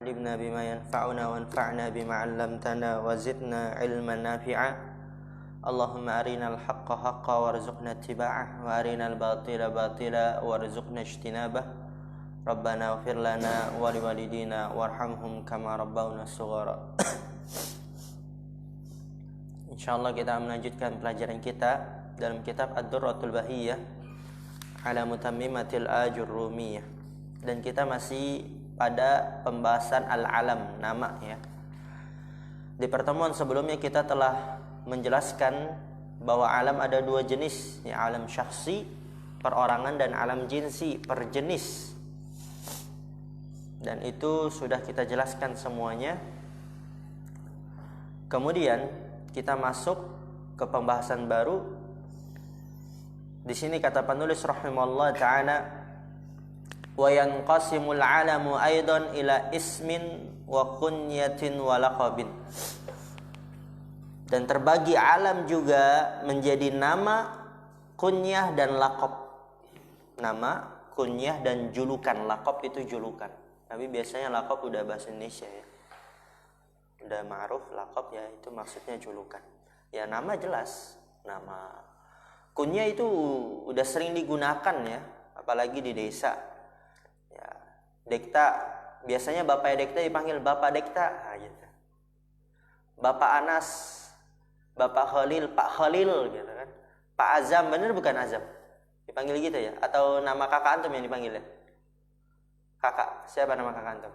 علمنا بما ينفعنا وانفعنا بما علمتنا وزدنا علما نافعا اللهم أرنا الحق حقا وارزقنا اتباعه وأرنا الباطل باطلا وارزقنا اجتنابه ربنا اغفر لنا ولوالدينا وارحمهم كما ربونا صغارا. Insyaallah kita melanjutkan pelajaran kita dalam kitab Ad-Durratul Bahiyah ala Mutammimatil Ajurrumiyah, dan kita masih pada pembahasan al-alam, nama ya. Di pertemuan sebelumnya kita telah menjelaskan bahwa alam ada dua jenis, ya, alam syakhsi perorangan dan alam jinsi perjenis. Dan itu sudah kita jelaskan semuanya. Kemudian kita masuk ke pembahasan baru. Di sini kata penulis rahimahullah ta'ala, wa yanqasimul alamu aidan ila ismin wa kunyatin wa laqabin. Dan terbagi alam juga menjadi nama, kunyah dan laqab. Nama, kunyah dan julukan. Laqab itu julukan. Tapi biasanya laqab udah bahasa Indonesia ya. Udah ma'ruf, laqab ya itu maksudnya julukan. Ya nama jelas, nama. Kunyah itu udah sering digunakan ya, apalagi di desa. Ya, Dekta, biasanya Bapak Dekta dipanggil Bapak Dekta, nah, gitu. Bapak Anas, Bapak Khalil, Pak Khalil gitu kan. Pak Azam, bener bukan Azam? Dipanggil gitu ya? Atau nama kakak antum yang dipanggil ya? Kakak, siapa nama kakak antum?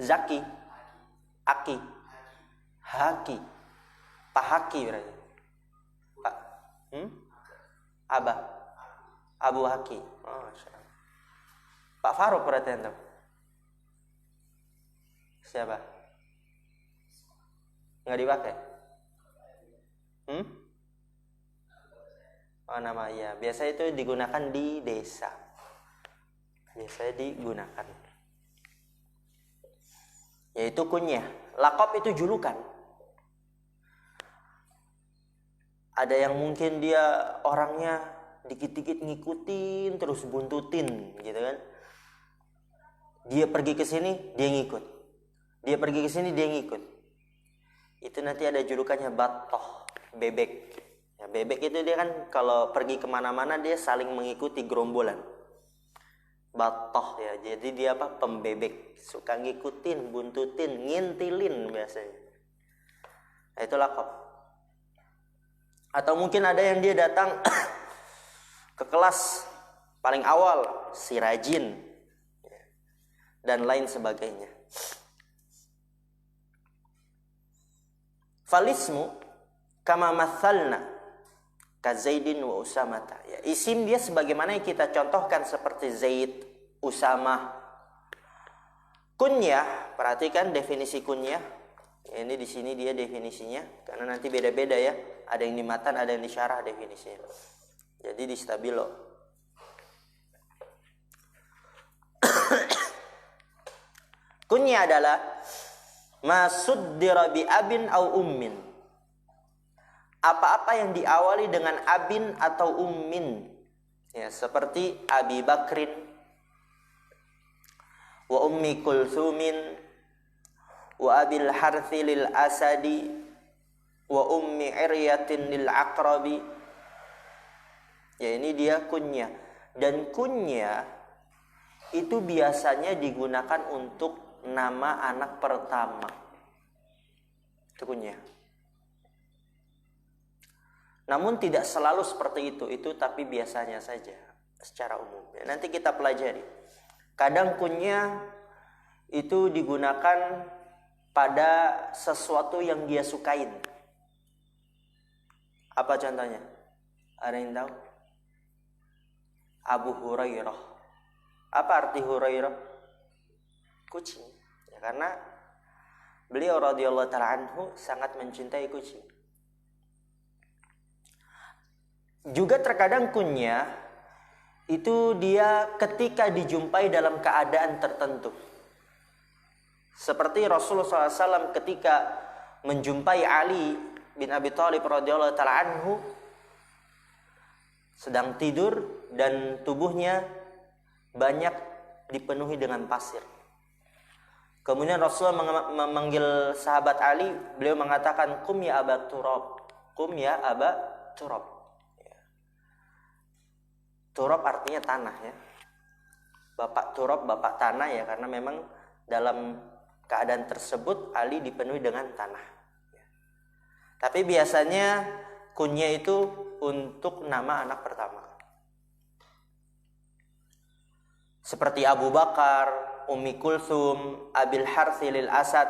Zaki, Aki, Haki, Pak Haki berarti. Pak, Abah, Abu Haki. Oh, Pak Faruk berarti antum. Siapa? Nggak dipakai? Oh, nama iya. Biasa itu digunakan di desa. Biasanya digunakan. Yaitu kunyah. Laqab itu julukan. Ada yang mungkin dia orangnya dikit-dikit ngikutin terus buntutin gitu kan. Dia pergi ke sini, dia ngikut. Dia pergi ke sini, dia ngikut. Itu nanti ada julukannya batoh, bebek. Ya, bebek itu dia kan kalau pergi kemana-mana dia saling mengikuti gerombolan. Batoh ya, jadi dia apa? Pembebek, suka ngikutin, buntutin, ngintilin biasanya. Nah, itu laqab. Atau mungkin ada yang dia datang ke kelas paling awal, si rajin dan lain sebagainya. Falismu kama mathalna ka Zaidin wa Usamata. Ya, isim dia sebagaimana yang kita contohkan seperti Zaid, Usamah. Kunyah, perhatikan definisi kunyah. Ya, ini di sini dia definisinya karena nanti beda-beda ya. Ada yang di matan, ada yang di syarah definisinya. Jadi di stabilo. Kunyah adalah masuddira bi abin au ummin. Apa-apa yang diawali dengan abin atau ummin. Ya, seperti Abi Bakrin wa ummi Kulsumin wa abil harthi lil asadi wa ummi iryatin lil aqrabi. Ya, ini dia kunyah. Dan kunyah itu biasanya digunakan untuk nama anak pertama. Itu kunyah. Namun tidak selalu seperti itu tapi biasanya saja secara umum. Ya, nanti kita pelajari. Kadang kunyah itu digunakan pada sesuatu yang dia sukain. Apa contohnya? Ada yang tahu? Abu Hurairah. Apa arti Hurairah? Kucing. Ya, karena beliau radhiyallahu ta'ala anhu sangat mencintai kucing. Juga terkadang kunyah itu dia ketika dijumpai dalam keadaan tertentu. Seperti Rasulullah SAW ketika menjumpai Ali bin Abi Thalib radhiyallahu ta'ala anhu sedang tidur dan tubuhnya banyak dipenuhi dengan pasir. Kemudian Rasulullah memanggil sahabat Ali, beliau mengatakan, "Kum ya Aba Turab." Kum ya Aba Turab. Turab artinya tanah ya. Bapak Turab, bapak tanah ya, karena memang dalam keadaan tersebut Ali dipenuhi dengan tanah. Tapi biasanya kunyah itu untuk nama anak pertama. Seperti Abu Bakar, Ummi Kulsum, Abil Harthi lil Asad,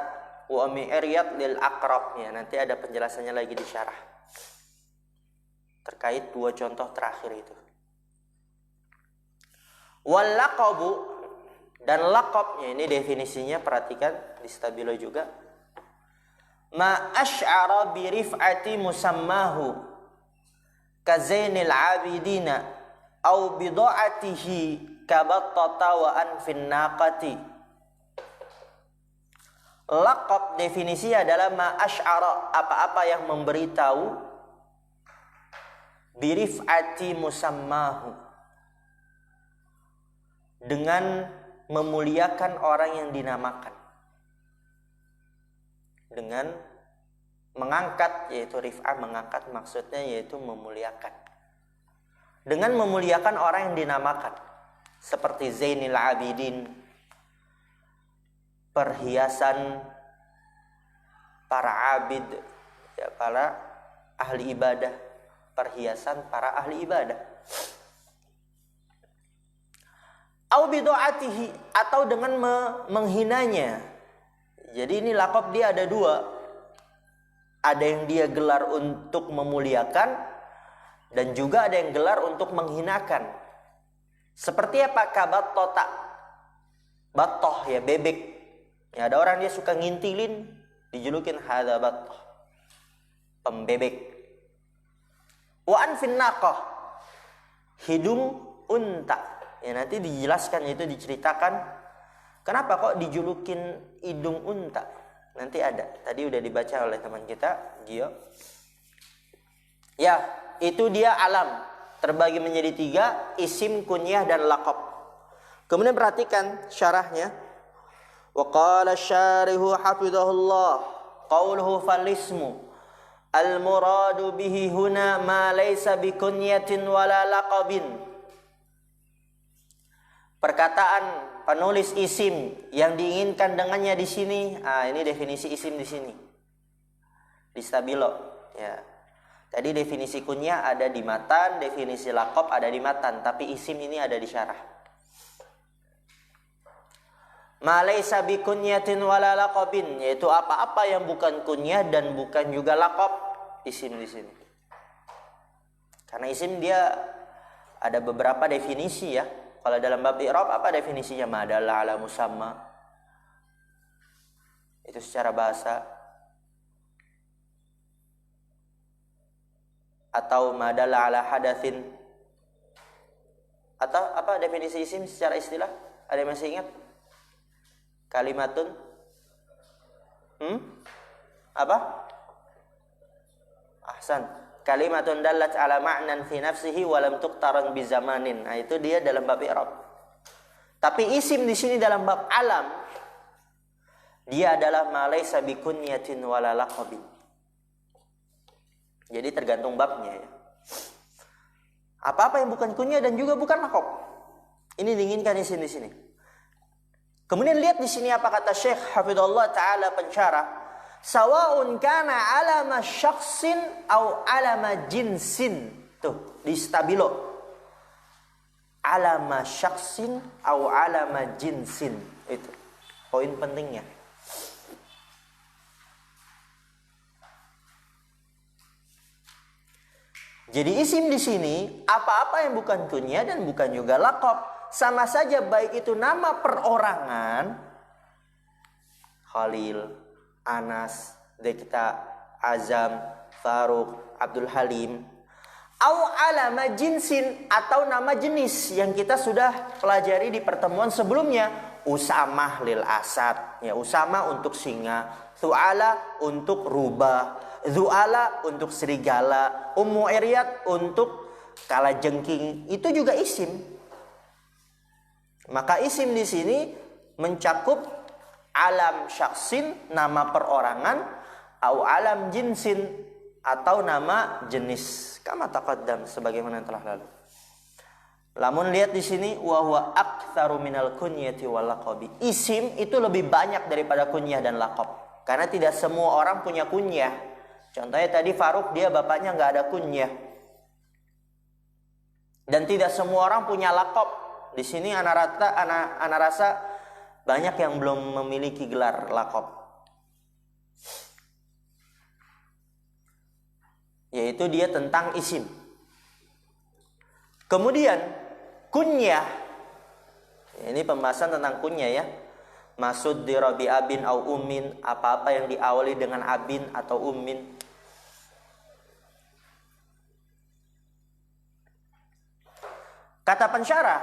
wa Ummi Iryad lil Aqrab. Ya, nanti ada penjelasannya lagi di syarah. Terkait dua contoh terakhir itu. Wal laqabu, dan laqabnya ini definisinya perhatikan di Stabilo juga. Ma asy'ara bi rif'ati musammahu ka Zainil Abidina au bida'atihi kabattata wa anfin naqati. Laqab definisi adalah ma asy'ara, apa-apa yang memberitahu bi rif'ati musammahu, dengan memuliakan orang yang dinamakan, dengan mengangkat, yaitu rif'ah, mengangkat maksudnya yaitu memuliakan, dengan memuliakan orang yang dinamakan, seperti Zainil Abidin, perhiasan para abid ya, para ahli ibadah, perhiasan para ahli ibadah. Au bidu'atihi, atau dengan menghinanya. Jadi ini laqab dia ada dua. Ada yang dia gelar untuk memuliakan, dan juga ada yang gelar untuk menghinakan. Seperti apa? Kabattota, batoh ya, bebek. Ya, ada orang dia suka ngintilin, dijulukin hadza batoh, pembebek. Wa anfin naqah, hidung unta. Ya, nanti dijelaskan, itu diceritakan kenapa kok dijulukin hidung unta. Nanti ada. Tadi udah dibaca oleh teman kita, Gio. Ya, itu dia alam. Terbagi menjadi tiga, isim, kunyah, dan laqab. Kemudian perhatikan syarahnya. Wa qala syarihu hafidhahullah, qauluhu falismu al-muradu bihi huna ma laysa bikunyatin wala laqabin. Perkataan penulis isim yang diinginkan dengannya di sini, ini definisi isim di sini. Di Stabilo, ya. Tadi definisi kunyah ada di matan, definisi laqab ada di matan, tapi isim ini ada di syarah. Ma laysa bi kunyatin wala laqabin, yaitu apa-apa yang bukan kunyah dan bukan juga laqab, isim di sini. Karena isim dia ada beberapa definisi ya. Kalau dalam bab i'rab apa definisinya? Ma dalla ala musamma. Itu secara bahasa. Atau ma dalla ala hadatsin. Atau apa definisi isim secara istilah? Ada yang masih ingat? Kalimatun apa? Ahsan. Kalimatun dallat ala ma'nan fi nafsihi wa lam tuqtaran bi zamanin. Nah, itu dia dalam bab i'rab. Tapi isim di sini dalam bab alam, dia adalah ma laysa bi kunyatin wala laqabin. Jadi tergantung babnya ya. Apa-apa yang bukan kunyah dan juga bukan laqab. Ini diinginkan isim di sini. Kemudian lihat di sini apa kata Syekh Hafidhullah taala pensyarah. Sawa'un kana alama syakhsin au alama jinsin. Tuh, di Stabilo. Alama syakhsin au alama jinsin. Itu poin pentingnya. Jadi isim di sini apa-apa yang bukan kunyah dan bukan juga laqab, sama saja baik itu nama perorangan, Khalil, Anas, Dekta, Azam, Faruk, Abdul Halim, au alama jinsin, atau nama jenis yang kita sudah pelajari di pertemuan sebelumnya. Usamah lil Asad, ya, Usama untuk singa, Thu'ala untuk rubah, Zu'ala untuk serigala, Ummu Iryad untuk kalajengking. Itu juga isim. Maka isim di sini mencakup alam syaksin, nama perorangan, au alam jinsin, atau nama jenis. Kama taqaddam, sebagaimana yang telah lalu. Lamun lihat di sini, wa huwa aktsaru minal kunyati wal laqabi. Isim itu lebih banyak daripada kunyah dan laqab. Karena tidak semua orang punya kunyah. Contohnya tadi Faruk, dia bapaknya nggak ada kunyah. Dan tidak semua orang punya laqab. Di sini anak rasa banyak yang belum memiliki gelar laqab. Yaitu dia tentang isim. Kemudian kunyah. Ini pembahasan tentang kunyah ya. Maksud di rabi abin au ummin, apa-apa yang diawali dengan abin atau ummin. Kata pensyarah,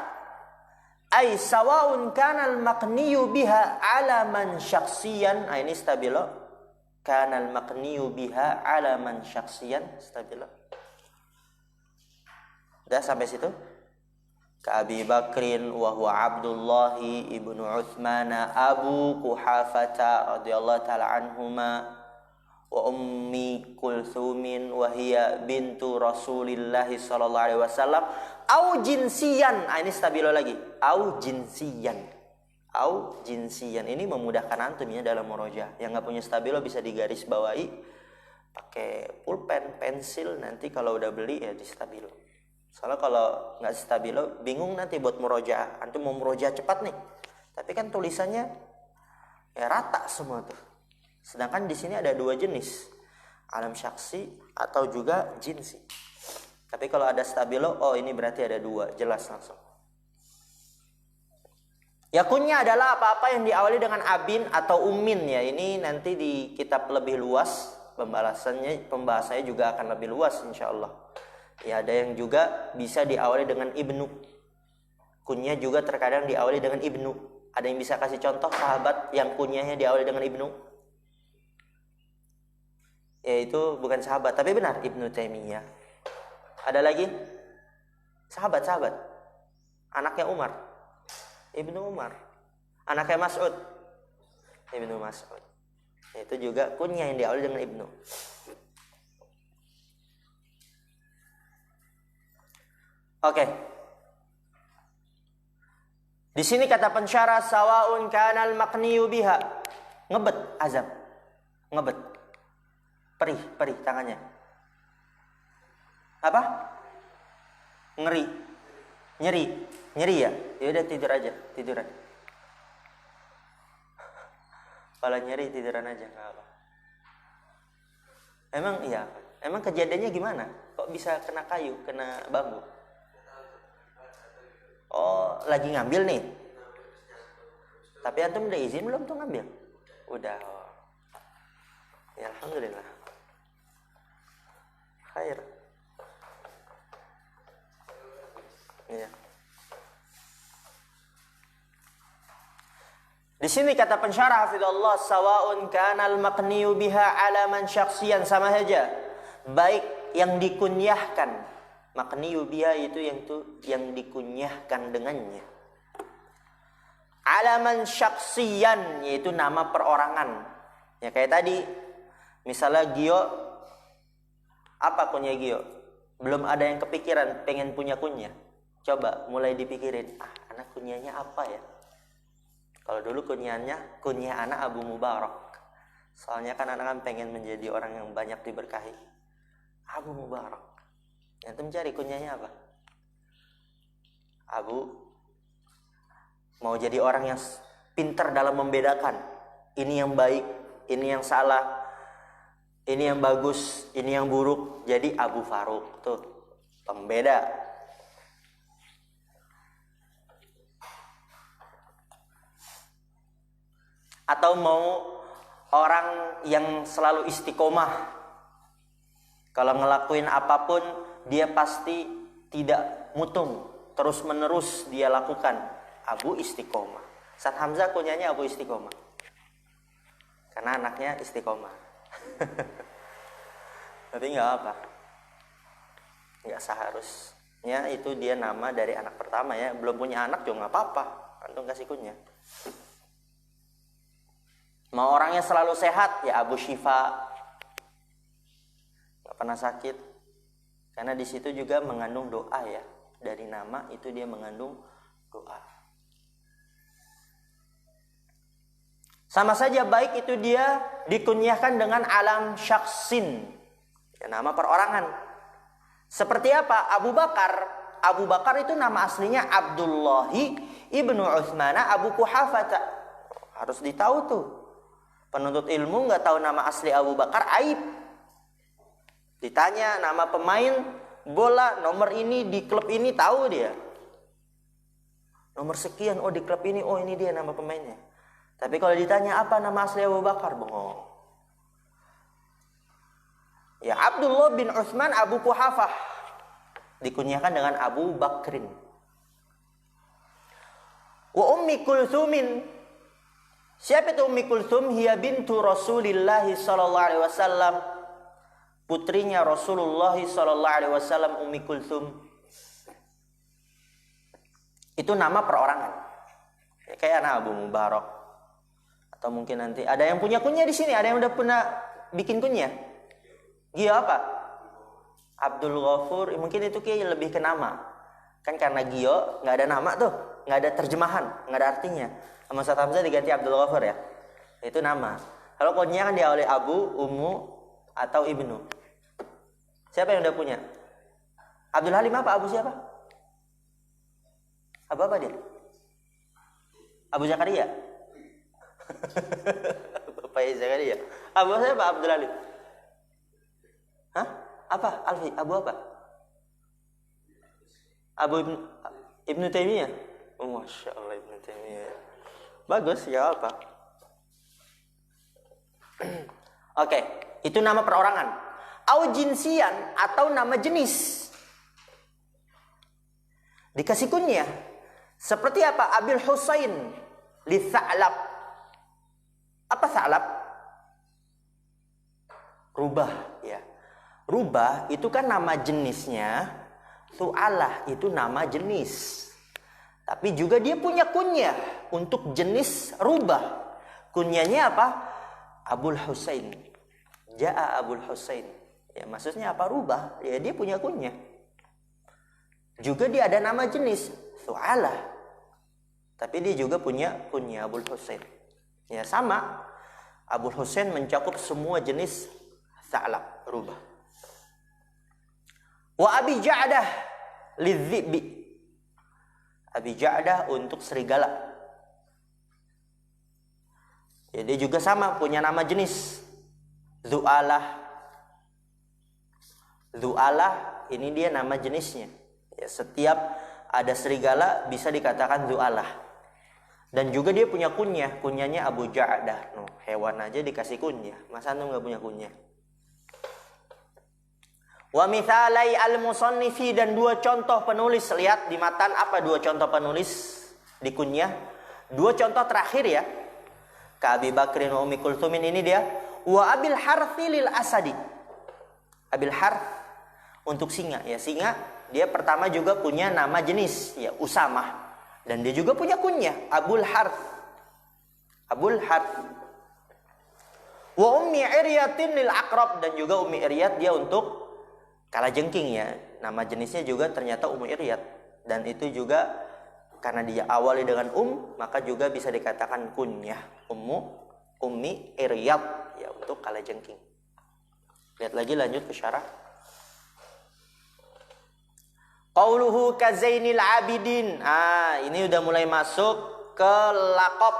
ay sawaun kana al-maqniyu biha alaman syakhsiyan. Ini stabilo. Kana al-maqniyu biha alaman syakhsiyan, stabilo. Udah sampai situ? Ka Abi Bakrin wa huwa Abdullahi ibnu Utsmana Abu Quhafata radhiyallahu taala anhuma wa ummi Kulthumin wa hiya bintu Rasulillah sallallahu alaihi wasallam au jinsiyan. Ini stabilo lagi. Au jinsiyan. Au jinsiyan. Ini memudahkan antum ya dalam murojaah. Yang enggak punya stabilo bisa digaris bawahi pakai pulpen, pensil, nanti kalau udah beli ya di stabilo. Soalnya kalau nggak stabilo bingung nanti buat murojaah. Antum mau murojaah cepat nih, tapi kan tulisannya ya rata semua tuh. Sedangkan di sini ada dua jenis, alam syaksi atau juga jinsi. Tapi kalau ada stabilo, oh ini berarti ada dua, jelas langsung. Ya kunyah adalah apa-apa yang diawali dengan abin atau ummin ya. Ini nanti di kitab lebih luas pembahasannya juga akan lebih luas insyaallah. Ya ada yang juga bisa diawali dengan ibnu. Kunyah juga terkadang diawali dengan ibnu. Ada yang bisa kasih contoh sahabat yang kunyahnya diawali dengan ibnu? Yaitu bukan sahabat, tapi benar Ibnu Taimiyah. Ada lagi? Sahabat. Anaknya Umar. Ibnu Umar. Anaknya Mas'ud. Ibnu Mas'ud. Itu juga kunyah yang diawali dengan ibnu. Oke. Di sini kata pensyarah sawaun kanal maqniyu biha. Ngebet azam. Ngebet. Perih tangannya. Apa? Nyeri ya? Ya udah tidur aja, tiduran. Kalau nyeri tiduran aja enggak apa. Emang kejadiannya gimana? Kok bisa kena kayu, kena bambu? Oh, lagi ngambil nih. Tapi antum udah izin belum tuh ngambil? Udah. Oh. Ya alhamdulillah. Khair. Iya. Di sini kata pensyarah hafizallah sawaun kanal maqniyu biha alaman syakhsiyan, sama saja. Baik yang dikunyahkan, maqniyu biha itu yang dikunyahkan dengannya. Alaman syakhsiyan yaitu nama perorangan. Ya kayak tadi misalnya Gio, apa kunyah Gio? Belum ada yang kepikiran pengen punya kunyah. Coba mulai dipikirin, anak kunyahnya apa ya? Kalau dulu kunyah anak Abu Mubarak. Soalnya kan anak kan pengen menjadi orang yang banyak diberkahi. Abu Mubarak. Yang mencari kunyahnya apa? Abu. Mau jadi orang yang pintar dalam membedakan. Ini yang baik, ini yang salah. Ini yang bagus, ini yang buruk. Jadi Abu Faruk tuh pembeda. Atau mau orang yang selalu istiqomah. Kalau ngelakuin apapun dia pasti tidak mutung, terus menerus dia lakukan. Abu Istiqomah. Ustaz Hamzah kunyahnya Abu Istiqomah karena anaknya istiqomah. Tapi nggak apa, nggak seharusnya itu dia nama dari anak pertama ya. Belum punya anak juga nggak apa-apa. antum kasih kunyah. Mau orangnya selalu sehat, ya Abu Syifa, nggak pernah sakit. Karena di situ juga mengandung doa ya. Dari nama itu dia mengandung doa. Sama saja baik itu dia dikunyahkan dengan alam syaksin, ya, nama perorangan. Seperti apa? Abu Bakar. Abu Bakar itu nama aslinya Abdullahi ibnu Utsman Abu Quhafah. Harus ditahu tuh. Penuntut ilmu nggak tahu nama asli Abu Bakar, aib. Ditanya nama pemain bola nomor ini di klub ini, tahu dia. Nomor sekian, oh di klub ini, oh ini dia nama pemainnya. Tapi kalau ditanya apa nama asli Abu Bakar, bohong. Ya Abdullah bin Utsman Abu Quhafah, dikunyahkan dengan Abu Bakrin. Wa Ummi Kulthumin. Siapa itu Ummi Kulthum? Hiya bintu Rasulillah sallallahu alaihi wasallam. Putrinya Rasulullah sallallahu alaihi wasallam, Ummi Kulthum. Itu nama perorangan. Ya, kayak anak Abu Mubarak. Atau mungkin nanti ada yang punya kunyah di sini, ada yang udah pernah bikin kunyah. Gio apa? Abdul Ghafur, mungkin itu kayak lebih ke nama. Kan karena Gio nggak ada nama tuh, nggak ada terjemahan, nggak ada artinya. Sama Ustaz Hamzah diganti Abdul Ghafur ya. Itu nama. Kalau kunyah kan diawali Abu, Ummu, atau Ibnu. Siapa yang udah punya? Abdul Halim apa? Abu siapa? Abu apa dia? Abu Zakaria? Bapak Zakaria. Abu siapa? Abdul Halim. Hah? Apa? Alfi? Abu apa? Abu Ibnu Taimiyah. Oh, Masya Allah Ibnu Taimiyah. Bagus, ya apa? Oke, itu nama perorangan. Au jinsian atau nama jenis. Dikasih kunyah. Seperti apa? Abil Husain li Tha'lab. Apa Tha'lab? Rubah, ya. Rubah itu kan nama jenisnya. Thu'alah itu nama jenis. Tapi juga dia punya kunyah untuk jenis rubah. Kunyahnya apa? Abul Husain. Ja'a Abul Husain. Ya, maksudnya apa rubah? Ya, dia punya kunyah. Juga dia ada nama jenis Thu'alah. Tapi dia juga punya kunyah Abul Husain. Ya, sama. Abul Husain mencakup semua jenis Tha'lab, rubah. Wa Abi Ja'dah lidh-dhi'bi. Abi Ja'dah untuk serigala. Ya, dia juga sama punya nama jenis Zu'alah. Zu'alah ini dia nama jenisnya. Ya, setiap ada serigala bisa dikatakan Zu'alah. Dan juga dia punya kunyah. Kunyahnya Abu Ja'dah. No, hewan aja dikasih kunyah. Masa antum nggak punya kunyah? Wa mithalai al-musannifi, dan dua contoh penulis. Lihat di matan apa dua contoh penulis di kunyah. Dua contoh terakhir ya. Ka Abi Bakrin wa Ummi Kulthumin, ini dia. Wa Abil Harthi lil Asadi. Abil Harth untuk singa. Ya, singa dia pertama juga punya nama jenis ya Usamah. Dan dia juga punya kunyah Abul Harth. Abul Harth. Wa Ummi Iryatin lil Aqrab, dan juga Ummi Iryat dia untuk kalajengking ya. Nama jenisnya juga ternyata Ummu Iryat. Dan itu juga karena dia awali dengan maka juga bisa dikatakan kunyah Ummi Iryat ya untuk kalajengking. Lihat lagi, lanjut ke syarah. Qauluhu kazainil abidin. Ini udah mulai masuk ke laqab.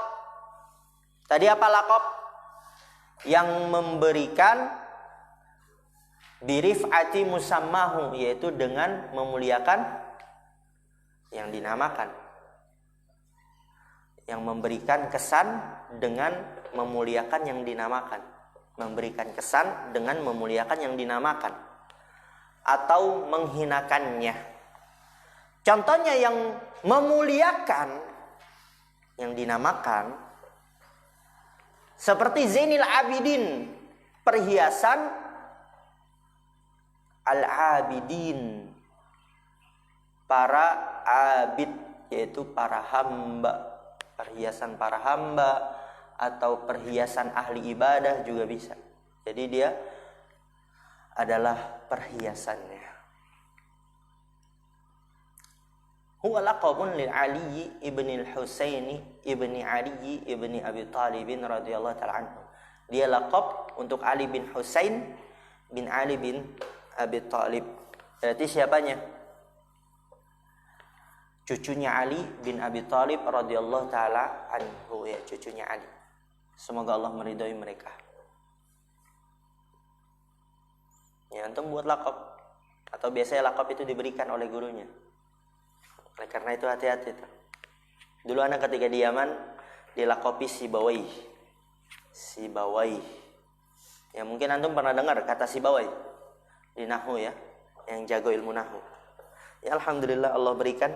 Tadi apa laqab? Yang memberikan birif'ati musammahu, yaitu dengan memuliakan yang dinamakan. Yang memberikan kesan dengan memuliakan yang dinamakan. Memberikan kesan dengan memuliakan yang dinamakan. Atau menghinakannya. Contohnya yang memuliakan yang dinamakan seperti Zainil Abidin, perhiasan Al-Abidin, para abid, yaitu para hamba. perhiasan para hamba atau perhiasan ahli ibadah juga bisa. Jadi dia adalah perhiasannya. Huwa laqabun lil Ali ibn al-Husaini ibni Ali ibni Abi Talib radhiyallahu ta'ala anhu. Dia laqab untuk Ali bin Husain bin Ali bin Abi Talib. Berarti siapanya? Cucunya Ali bin Abi Talib radhiyallahu ta'ala anhu, ya, cucunya Ali. Semoga Allah meridhai mereka. Ya, antum buat laqab, atau biasanya laqab itu diberikan oleh gurunya. Oleh karena itu hati-hati tuh. Dulu anak ketika di Yaman dilaqabi Sibawai. Sibawai. Ya mungkin antum pernah dengar kata Sibawai di nahwu, ya, yang jago ilmu nahwu. Ya alhamdulillah Allah berikan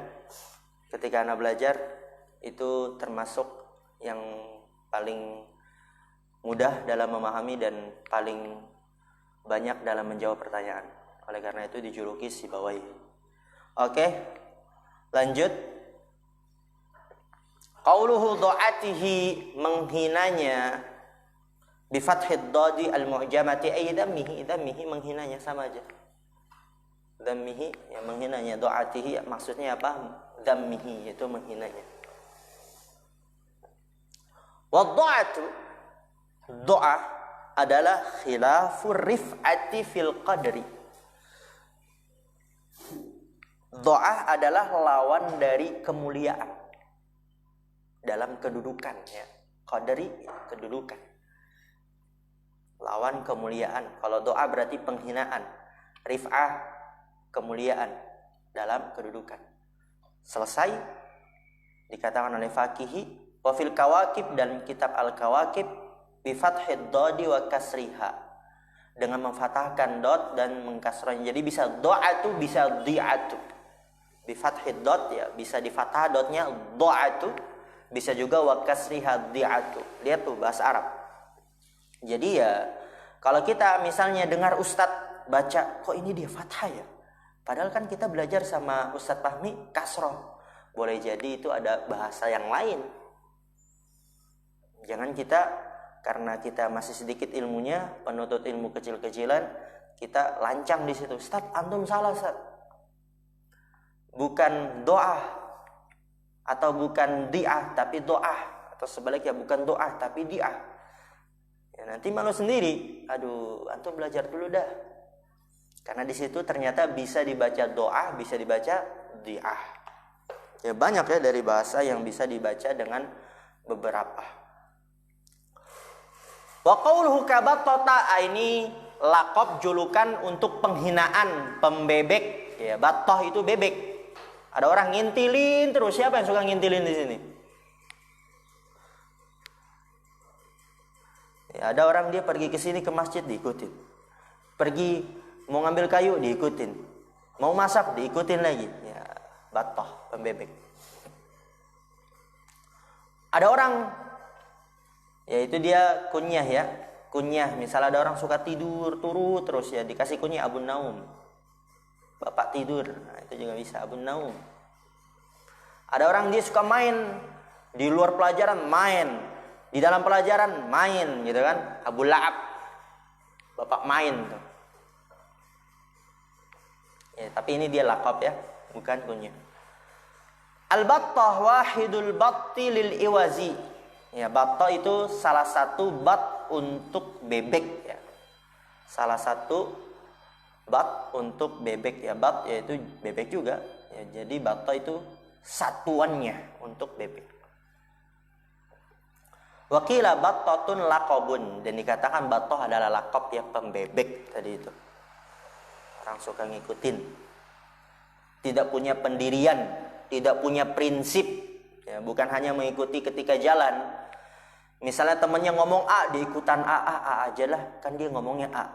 ketika anak belajar itu termasuk yang paling mudah dalam memahami dan paling banyak dalam menjawab pertanyaan. Oleh karena itu dijuluki Sibawai. Oke, lanjut. Qauluhu dha'atihi, menghinanya, bi fathid dadi al-mu'jamati ay dhammihi, dhammihi menghinanya sama aja. Dhammihi ya menghinanya, dha'atihi maksudnya apa? Dhammihi itu menghinanya. Wa dha'atu, doa adalah khilafur rif'ati fil qadri. Doa adalah lawan dari kemuliaan dalam kedudukan, ya. Qadri kedudukan. Lawan kemuliaan. Kalau doa berarti penghinaan. Rif'ah kemuliaan dalam kedudukan. Selesai dikatakan oleh Fakihi wa fil kawakib, dan kitab Al-Kawakib bi fathid dadi wa kasriha, dengan memfathahkan dot dan mengkasrahnya. Jadi bisa do'atu, bisa di'atu. Bi fathid dot, ya, bisa di fathah dotnya do'atu, bisa juga wa kasriha di'atu. Lihat tuh bahasa Arab. Jadi ya kalau kita misalnya dengar ustadz baca, kok ini dia fathah ya, padahal kan kita belajar sama Ustadz Fahmi kasroh. Boleh jadi itu ada bahasa yang lain. Jangan kita, karena kita masih sedikit ilmunya, penuntut ilmu kecil-kecilan, kita lancang di situ. Ustaz, antum salah, Ustaz. Bukan doa atau bukan di'ah tapi doa, atau sebaliknya bukan doa tapi di'ah. Ya, nanti malu sendiri. Aduh, antum belajar dulu dah. Karena di situ ternyata bisa dibaca doa, bisa dibaca di'ah. Ya banyak ya dari bahasa yang bisa dibaca dengan beberapa. Wa qauluhu kabattata, ini laqab julukan untuk penghinaan, pembebek, ya. Battah itu bebek. Ada orang ngintilin terus. Siapa yang suka ngintilin di sini? Ya, ada orang dia pergi ke sini ke masjid diikutin. Pergi mau ngambil kayu diikutin. Mau masak diikutin lagi. Ya, battah, pembebek. Ada orang, yaitu dia kunyah, ya. Kunyah, misalnya ada orang suka tidur turut terus, ya, dikasih kunyah Abun Naum. Bapak tidur, nah, itu juga bisa Abun Naum. Ada orang dia suka main di luar pelajaran, main di dalam pelajaran, main, gitu kan, Abu La'ab, bapak main tuh. Ya, tapi ini dia laqab, ya, bukan kunyah. Al-battah wahidul batti lil iwazi. Ya, battah itu salah satu bat untuk bebek, ya. Salah satu bat untuk bebek, ya. Bat yaitu bebek juga, ya. Jadi battah itu satuannya untuk bebek. Wakila battatun laqabun, dan dikatakan battah adalah laqab, ya, pembebek tadi itu. Orang suka ngikutin, tidak punya pendirian, tidak punya prinsip, ya, bukan hanya mengikuti ketika jalan. Misalnya temannya ngomong A, diikutan A aja lah, kan dia ngomongnya A.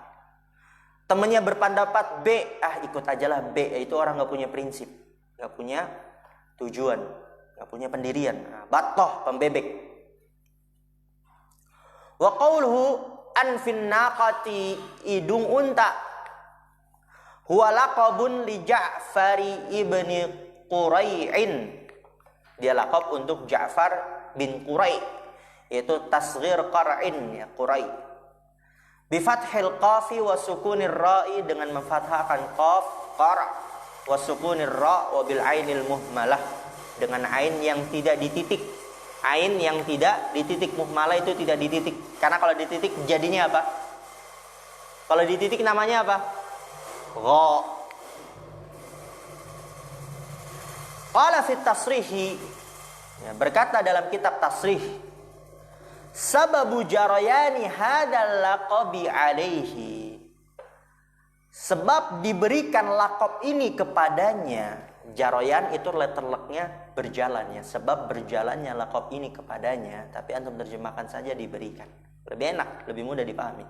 Temannya berpendapat B, ikut aja lah B. Itu orang nggak punya prinsip, nggak punya tujuan, nggak punya pendirian. Battah, pembebek. Wa qauluhu anfin naqati, idung unta, huwa laqabun li Ja'fari ibni Qurai'in. Dia laqab untuk Ja'far bin Qurai, yaitu tasghir qar'in ya, Qurai. Bi fathil qafi wa sukunir ra'i, dengan memfathahkan qaf qara' wa sukunir ra' wa bil ainil muhmalah, dengan ain yang tidak dititik. Ain yang tidak dititik, muhmalah itu tidak dititik. Karena kalau dititik jadinya apa? Kalau dititik namanya apa? Gha. Qala fit tasrihi, ya, berkata dalam kitab tasrih, sababu jarayani hadzal laqabi alaihi, sebab diberikan lakop ini kepadanya. Jarayan itu letterleknya berjalan ya, sebab berjalannya lakop ini kepadanya. Tapi antum terjemahkan saja diberikan, lebih enak, lebih mudah dipahami.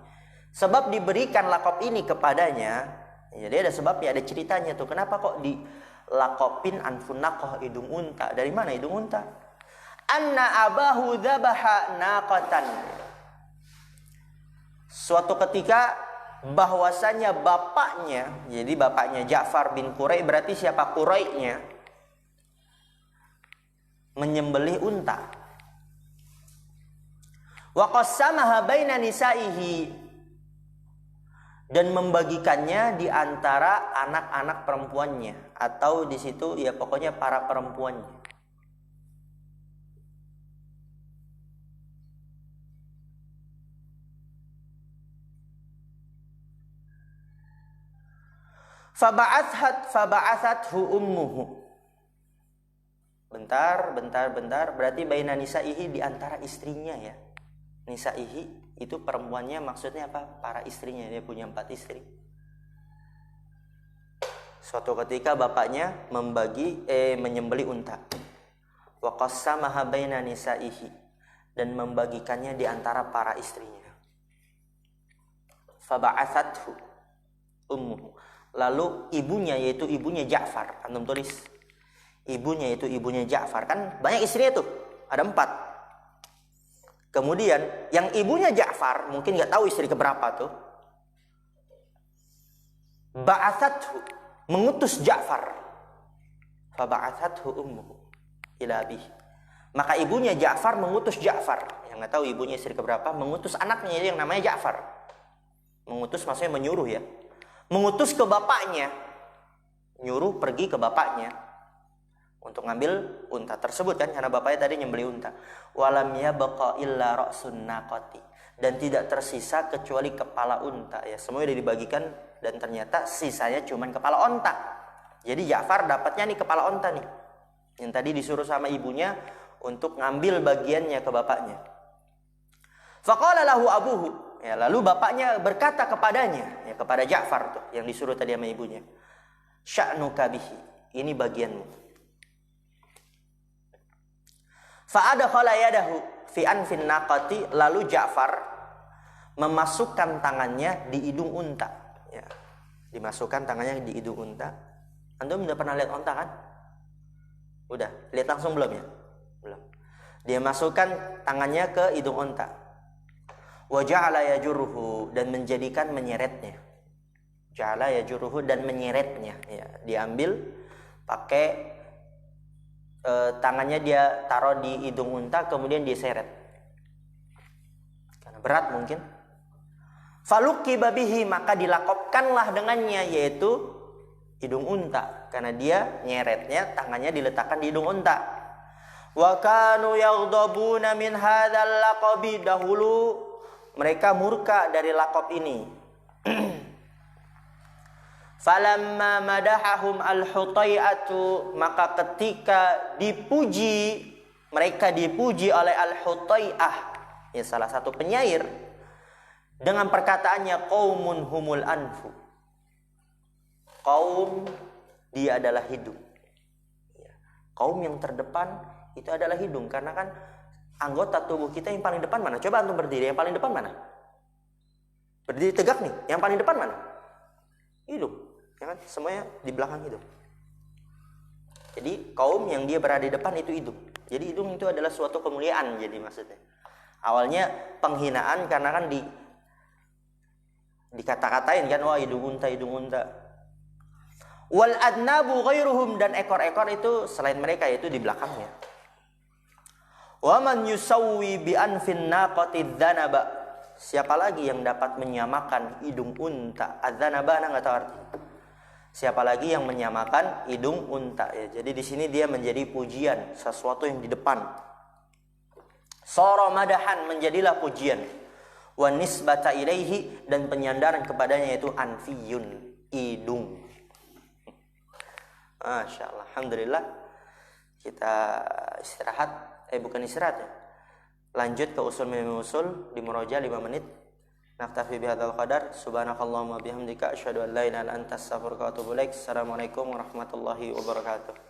Sebab diberikan lakop ini kepadanya, jadi ada sebabnya, ada ceritanya tuh. Kenapa kok dilakopin anfun naqah, hidung unta? Dari mana hidung unta? Anna abahu dzabaha naqatan. Suatu ketika bahwasanya bapaknya, jadi bapaknya Ja'far bin Qurai, berarti siapa Qurai'nya, menyembelih unta. Wa qassamaha baina nisaihi, dan membagikannya di antara anak-anak perempuannya, atau di situ ya pokoknya para perempuannya. Faba'athathu ummuhu. Bentar, berarti baina nisaihi, di antara istrinya ya. Nisaihi itu perempuannya, maksudnya apa? Para istrinya, dia punya 4 istri. Suatu ketika bapaknya menyembelih unta. Wa qassamaha baina nisaihi, dan membagikannya di antara para istrinya. Faba'athathu ummuhu. Lalu ibunya, yaitu ibunya Ja'far, antum tulis. Ibunya yaitu ibunya Ja'far, kan banyak istrinya tuh, ada 4. Kemudian yang ibunya Ja'far, mungkin nggak tahu istri keberapa tuh. Ba'athathu, mengutus Ja'far. Faba'athathu ummuhu ila abihi. Maka ibunya Ja'far mengutus Ja'far, yang nggak tahu ibunya istri keberapa, mengutus anaknya yang namanya Ja'far. Mengutus maksudnya menyuruh ya. Mengutus ke bapaknya, nyuruh pergi ke bapaknya untuk ngambil unta tersebut kan, karena bapaknya tadi nyembelih unta. Walam yabqa illa ra'sun naqati, dan tidak tersisa kecuali kepala unta ya. Semuanya sudah dibagikan dan ternyata sisanya cuma kepala unta. Jadi Ja'far dapatnya nih kepala unta nih, yang tadi disuruh sama ibunya untuk ngambil bagiannya ke bapaknya. Faqala lahu abuhu, ya, lalu bapaknya berkata kepadanya, ya, kepada Ja'far tuh yang disuruh tadi sama ibunya, sya'nuka bihi, ini bagianmu. Fa'adkhala yadahu fi anfin naqati, lalu Ja'far memasukkan tangannya di hidung unta, ya. Dimasukkan tangannya di hidung unta. Antum udah pernah lihat unta kan? Udah lihat langsung belum ya? Belum. Dia masukkan tangannya ke hidung unta. Wa ja'ala yajurruhu, dan menjadikan menyeretnya. Ja'ala yajurruhu, dan menyeretnya ya. Diambil pakai tangannya, dia taruh di hidung unta, kemudian diseret. Karena berat mungkin. Faluqiba bihi, maka dilakopkanlah dengannya, yaitu hidung unta, karena dia nyeretnya, tangannya diletakkan di hidung unta. Wa kanu yaghdabuna min hadzal laqabi, dahulu mereka murka dari lakop ini. Falamma madahahum al-Hutai'atu, maka ketika dipuji, mereka dipuji oleh al-Hutai'ah, ya, salah satu penyair, dengan perkataannya qaumun humul anfu. Kaum, dia adalah hidung. Kaum yang terdepan itu adalah hidung, karena kan anggota tubuh kita yang paling depan mana? Coba antum berdiri, yang paling depan mana? Berdiri tegak nih, yang paling depan mana? Hidung, ya kan? Semuanya di belakang hidung. Jadi kaum yang dia berada di depan itu hidung. Jadi hidung itu adalah suatu kemuliaan, jadi maksudnya. Awalnya penghinaan karena kan dikata-katain kan, wah hidung unta, hidung unta. Wal adnabu ghairuhum, dan ekor-ekor itu selain mereka, yaitu di belakangnya. Wa man yusawwi bi anfin naqati dzanaba. Siapa lagi yang dapat menyamakan hidung unta? Adzanaba enggak tahu arti. Siapa lagi yang menyamakan hidung unta ya. Jadi di sini dia menjadi pujian, sesuatu yang di depan. Sara madahan, menjadilah pujian. Wa nisbata ilaihi, dan penyandaran kepadanya yaitu anfiyun, hidung. Masya Allah. Alhamdulillah. Kita istirahat. Bukan istirahat ya. Lanjut ke usul minum usul di muroja 5 menit. Naktafi bihadzal qadar. Subhanakallahumma bihamdika asyhadu an la ilaha illa anta astaghfiruka wa atubu ilaik. Assalamualaikum warahmatullahi wabarakatuh.